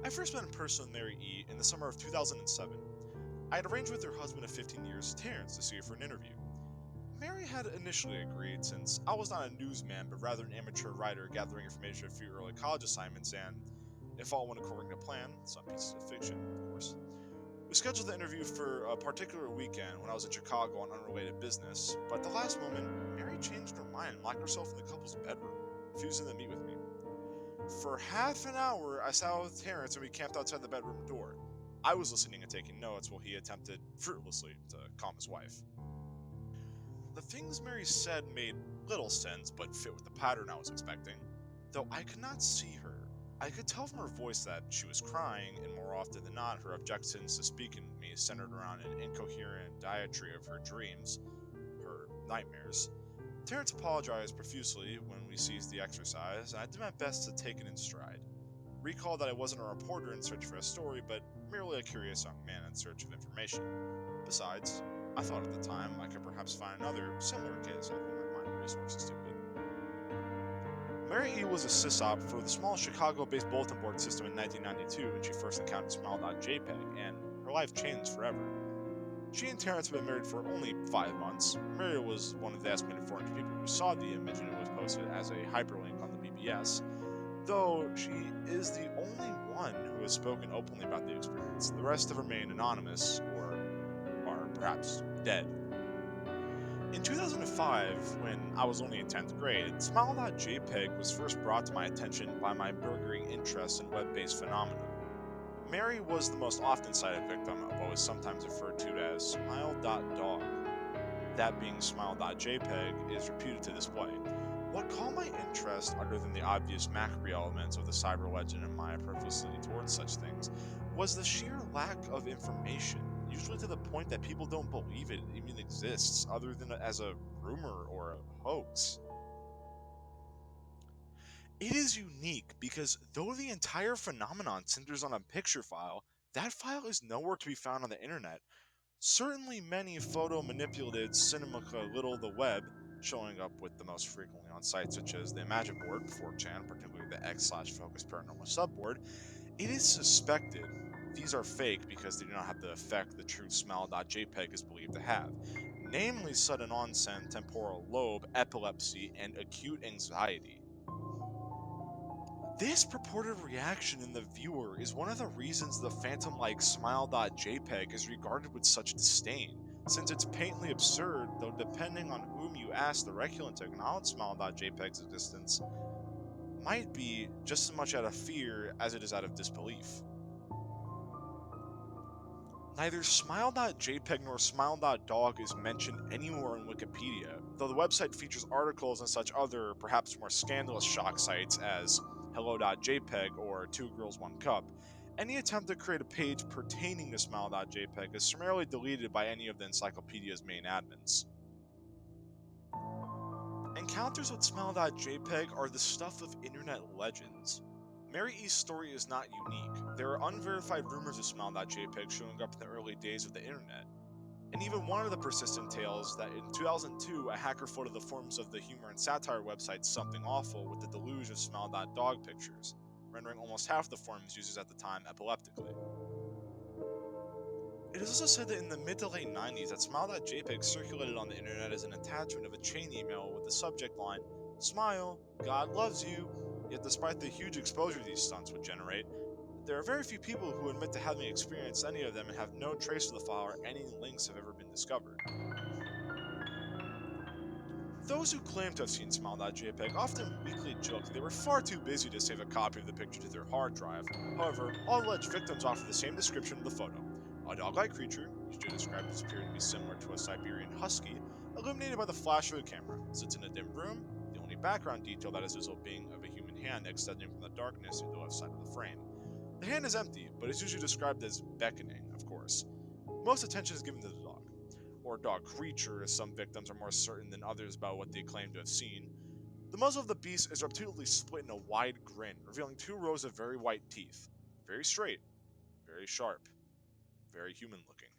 I first met in person with Mary E. in the summer of 2007. I had arranged with her husband of 15 years, Terrence, to see her for an interview. Mary had initially agreed, since I was not a newsman but rather an amateur writer gathering information for a few early college assignments, and if all went according to plan, some pieces of fiction, of course. We scheduled the interview for a particular weekend when I was in Chicago on unrelated business, but at the last moment, Mary changed her mind and locked herself in the couple's bedroom, refusing to meet with me. For half an hour, I sat with Terrence and we camped outside the bedroom door. I was listening and taking notes while he attempted, fruitlessly, to calm his wife. The things Mary said made little sense, but fit with the pattern I was expecting. Though I could not see her, I could tell from her voice that she was crying, and more often than not, her objections to speaking with me centered around an incoherent diatribe of her dreams, her nightmares. Terrence apologized profusely when we ceased the exercise, and I did my best to take it in stride. Recall that I wasn't a reporter in search for a story, but merely a curious young man in search of information. Besides, I thought at the time I could perhaps find another similar case of whom I might resources to it. Mary E. was a sysop for the small Chicago-based bulletin board system in 1992 when she first encountered Smile.jpg, and her life changed forever. She and Terrence had been married for only 5 months. Mary was one of the estimated 400 people who saw the image, and it was posted as a hyperlink on the BBS, though she is the only one who has spoken openly about the experience. The rest have remained anonymous, or are perhaps dead. In 2005, when I was only in 10th grade, Smile.jpg was first brought to my attention by my burgeoning interest in web-based phenomena. Mary was the most often cited victim of what was sometimes referred to as Smile.dog. That being Smile.jpg is reputed to display. What caught my interest, other than the obvious macro elements of the cyber legend and my proclivity towards such things, was the sheer lack of information, usually to the point that people don't believe it even exists, other than as a rumor or a hoax. It is unique because though the entire phenomenon centers on a picture file, that file is nowhere to be found on the internet. Certainly many photo-manipulated 𝕬𝖊𝖏𝖗𝖊𝖕, showing up with the most frequently on sites such as the Imagine board, 4chan, particularly the x/focus paranormal subboard, it is suspected these are fake because they do not have the effect the true Smile.jpg is believed to have, namely sudden onset temporal lobe epilepsy and acute anxiety. This purported reaction in the viewer is one of the reasons the phantom-like Smile.jpg is regarded with such disdain, since it's patently absurd, though depending on whom you ask, the recreant to acknowledge Smile.jpg's existence might be just as much out of fear as it is out of disbelief. Neither Smile.jpg nor Smile.dog is mentioned anywhere in Wikipedia, though the website features articles on such other, perhaps more scandalous shock sites as Hello.jpg or Two Girls One Cup. Any attempt to create a page pertaining to Smile.jpg is summarily deleted by any of the encyclopedia's main admins. Encounters with Smile.jpg are the stuff of internet legends. Mary E.'s story is not unique. There are unverified rumors of Smile.jpg showing up in the early days of the internet, and even one of the persistent tales that in 2002 a hacker flooded the forums of the humor and satire website Something Awful with the deluge of Smile.dog pictures, rendering almost half the forum's users at the time epileptically. It is also said that in the mid to late 90s that Smile.jpg circulated on the internet as an attachment of a chain email with the subject line, "Smile, God loves you," yet despite the huge exposure these stunts would generate, there are very few people who admit to having experienced any of them and have no trace of the file or any links have ever been discovered. Those who claim to have seen Smile.jpg often weakly joke that they were far too busy to save a copy of the picture to their hard drive. However, all alleged victims offer the same description of the photo. A dog-like creature, usually described as appearing to be similar to a Siberian husky, illuminated by the flash of a camera, sits in a dim room, the only background detail that is visible being of a human hand extending from the darkness to the left side of the frame. The hand is empty, but is usually described as beckoning, of course. Most attention is given to the dog, or dog creature, as some victims are more certain than others about what they claim to have seen. The muzzle of the beast is reputedly split in a wide grin, revealing 2 rows of very white teeth. Very straight, very sharp, very human looking.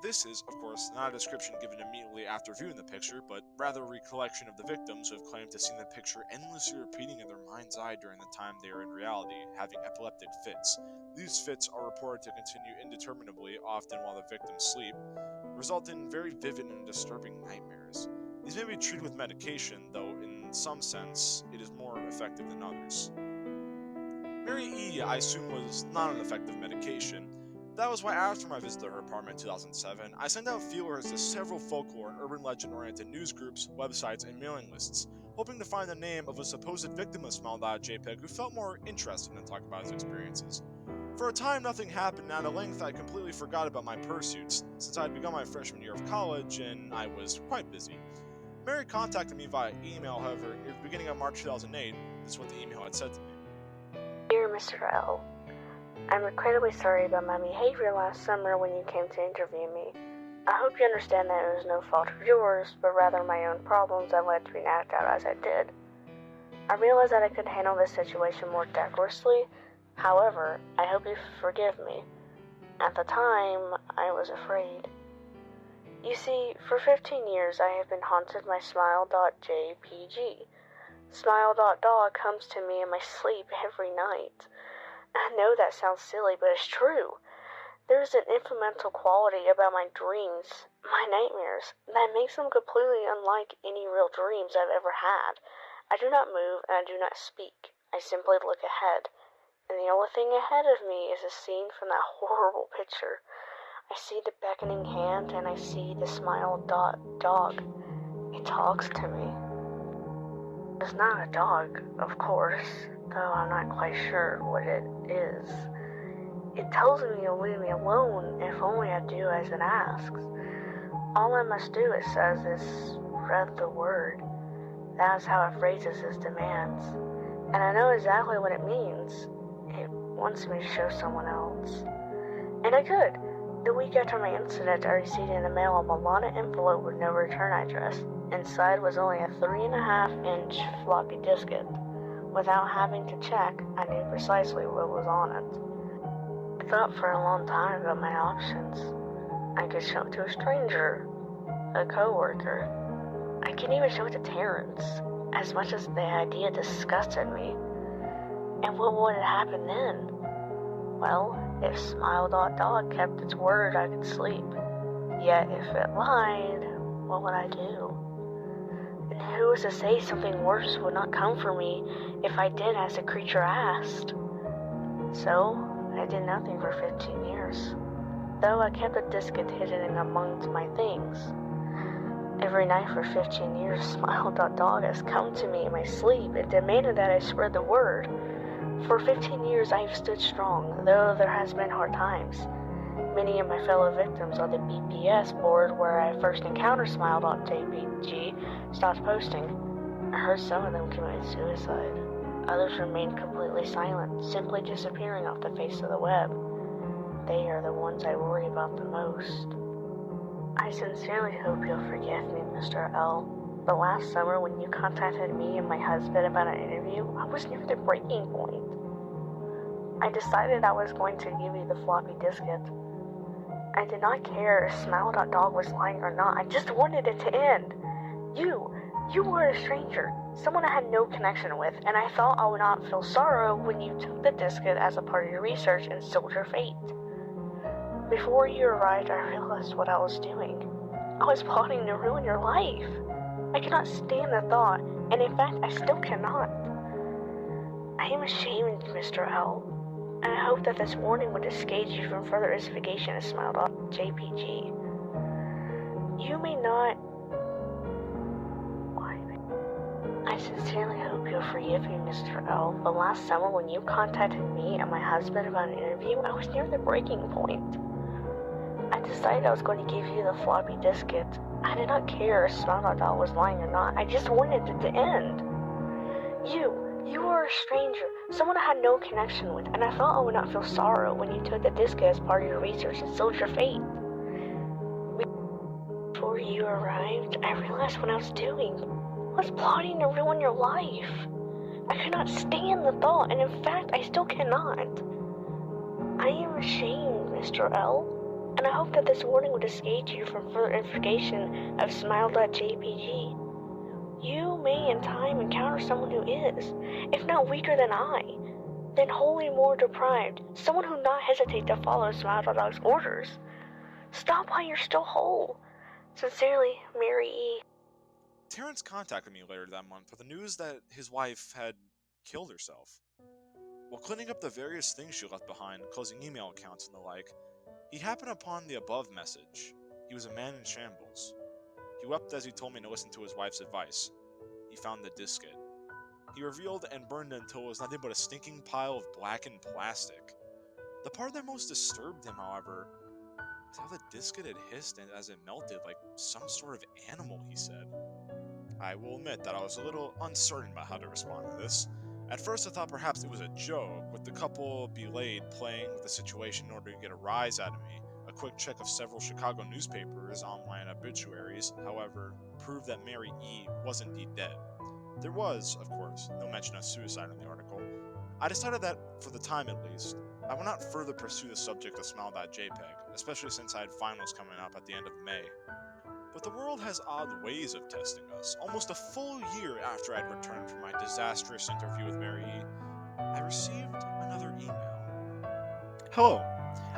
This is, of course, not a description given immediately after viewing the picture, but rather a recollection of the victims who have claimed to see the picture endlessly repeating in their mind's eye during the time they are in reality, having epileptic fits. These fits are reported to continue indeterminately, often while the victims sleep, resulting in very vivid and disturbing nightmares. These may be treated with medication, though in some sense it is more effective than others. Mary E., I assume, was not an effective medication. That was why after my visit to her apartment in 2007, I sent out feelers to several folklore and urban legend-oriented news groups, websites, and mailing lists, hoping to find the name of a supposed victim of Smile.dog who felt more interested in talking about his experiences. For a time, nothing happened, and at length I completely forgot about my pursuits, since I had begun my freshman year of college and I was quite busy. Mary contacted me via email, however, near the beginning of March 2008. This is what the email had said to me. Dear Mr. L, I'm incredibly sorry about my behavior last summer when you came to interview me. I hope you understand that it was no fault of yours, but rather my own problems that led to me act out as I did. I realized that I could handle this situation more decorously. However, I hope you forgive me. At the time, I was afraid. You see, for 15 years I have been haunted by Smile.jpg. Smile.dog comes to me in my sleep every night. I know that sounds silly, but it's true. There is an influential quality about my dreams, my nightmares, that makes them completely unlike any real dreams I've ever had. I do not move and I do not speak. I simply look ahead. And the only thing ahead of me is a scene from that horrible picture. I see the beckoning hand and I see the Smile.dog. It talks to me. It's not a dog, of course, though I'm not quite sure what it is. It tells me to leave me alone if only I do as it asks. All I must do, it says, is read the word. That is how it phrases its demands. And I know exactly what it means. It wants me to show someone else. And I could. The week after my incident, I received in the mail a 𝕬𝖓𝖞𝖆𝖏 envelope with no return address. Inside was only a 3.5-inch floppy diskette. Without having to check, I knew precisely what was on it. I thought for a long time about my options. I could show it to a stranger, a coworker. I could even show it to Terrence, as much as the idea disgusted me. And what would happen then? Well, if Smile.dog kept its word, I could sleep. Yet if it lied, what would I do? And who was to say something worse would not come for me if I did as the creature asked? So, I did nothing for 15 years, though I kept the diskette hidden amongst my things. Every night for 15 years, Smile.dog has come to me in my sleep and demanded that I spread the word. For 15 years I have stood strong, though there has been hard times. Many of my fellow victims on the BPS board where I first encountered Smile.jpg stopped posting. I heard some of them committed suicide. Others remained completely silent, simply disappearing off the face of the web. They are the ones I worry about the most. I sincerely hope you'll forgive me, Mr. L. But last summer when you contacted me and my husband about an interview, I was near the breaking point. I decided I was going to give you the floppy diskette. I did not care if Smile.dog was lying or not. I just wanted it to end. You were a stranger, someone I had no connection with, and I thought I would not feel sorrow when you took the diskette as a part of your research and sealed your fate. Before you arrived, I realized what I was doing. I was plotting to ruin your life. I cannot stand the thought, and in fact, I still cannot. I am ashamed, Mr. L, and I hope that this warning would dissuade you from further investigation of Smile.jpg. You may not... I sincerely hope you'll forgive me, Mr. L, but last summer when you contacted me and my husband about an interview, I was near the breaking point. I decided I was going to give you the floppy diskette. I did not care if Smile.dog was lying or not. I just wanted it to end. You were a stranger, someone I had no connection with, and I thought I would not feel sorrow when you took the diskette as part of your research and sealed your fate. Before you arrived, I realized what I was doing. I was plotting to ruin your life. I could not stand the thought, and in fact, I still cannot. I am ashamed, Mr. L, and and I hope that this warning would dissuade you from further investigation of Smile.jpg. You may in time encounter someone who is, if not weaker than I, then wholly more deprived, someone who not hesitate to follow Smile.dog's orders. Stop while you're still whole. Sincerely, Mary E. Terrence contacted me later that month with the news that his wife had killed herself. While cleaning up the various things she left behind, closing email accounts and the like, he happened upon the above message. He was a man in shambles. He wept as he told me to listen to his wife's advice. He found the disket. He revealed and burned it until it was nothing but a stinking pile of blackened plastic. The part that most disturbed him, however, was how the disket had hissed as it melted like some sort of animal, he said. I will admit that I was a little uncertain about how to respond to this. At first I thought perhaps it was a joke, with the couple 𝕬𝖊𝖆𝖐 playing with the situation in order to get a rise out of me. A quick check of several Chicago newspapers online obituaries, however, proved that Mary E. was indeed dead. There was, of course, no mention of suicide in the article. I decided that, for the time at least, I would not further pursue the subject of Smile.jpg, especially since I had finals coming up at the end of May. But the world has odd ways of testing us. Almost a full year after I'd returned from my disastrous interview with Mary E., I received another email. Hello.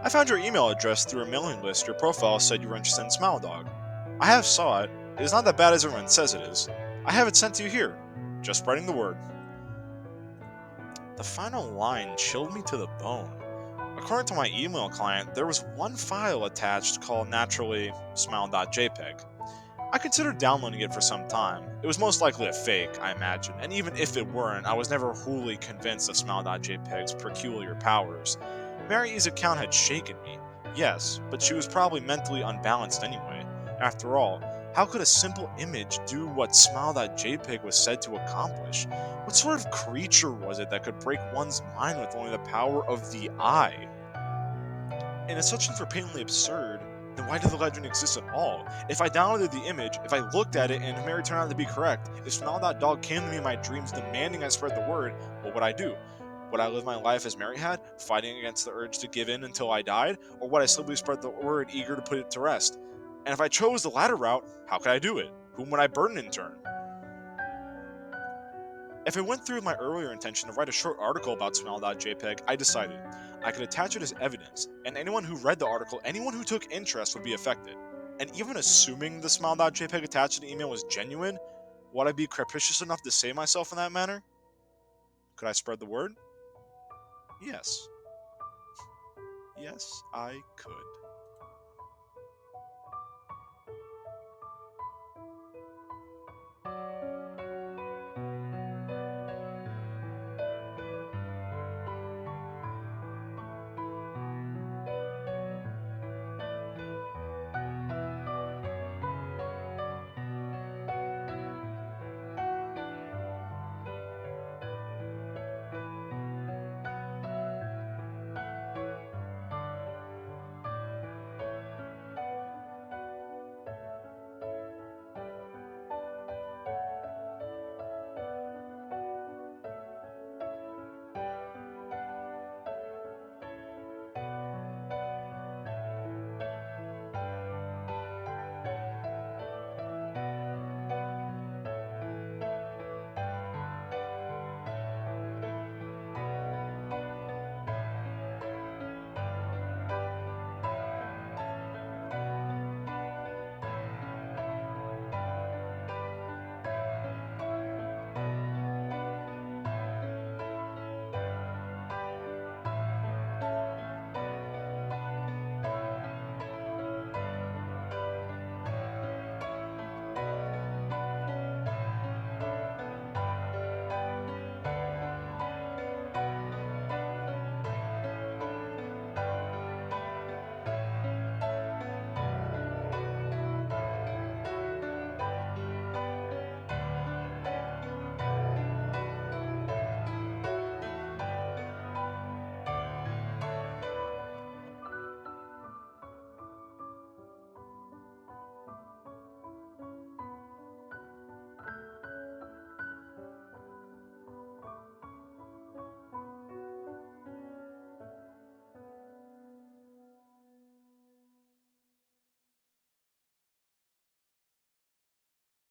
I found your email address through a mailing list. Your profile said you were interested in Smile.dog. I have saw it. It is not that bad as everyone says it is. I have it sent to you here. Just spreading the word. The final line chilled me to the bone. According to my email client, there was one file attached called naturally Smile.jpg. I considered downloading it for some time. It was most likely a fake, I imagine, and even if it weren't, I was never wholly convinced of Smile.jpg's peculiar powers. Mary E.'s account had shaken me, yes, but she was probably mentally unbalanced anyway. After all, how could a simple image do what Smile.jpg was said to accomplish? What sort of creature was it that could break one's mind with only the power of the eye? And if such things were patently absurd, then why did the legend exist at all? If I downloaded the image, if I looked at it, and if Mary turned out to be correct, if Smile.dog came to me in my dreams demanding I spread the word, what would I do? Would I live my life as Mary had, fighting against the urge to give in until I died, or would I simply spread the word, eager to put it to rest? And if I chose the latter route, how could I do it? Whom would I burden in turn? If I went through with my earlier intention to write a short article about Smile.jpg, I decided I could attach it as evidence, and anyone who read the article, anyone who took interest would be affected. And even assuming the Smile.jpg attached to the email was genuine, would I be capricious enough to save myself in that manner? Could I spread the word? Yes. Yes, I could.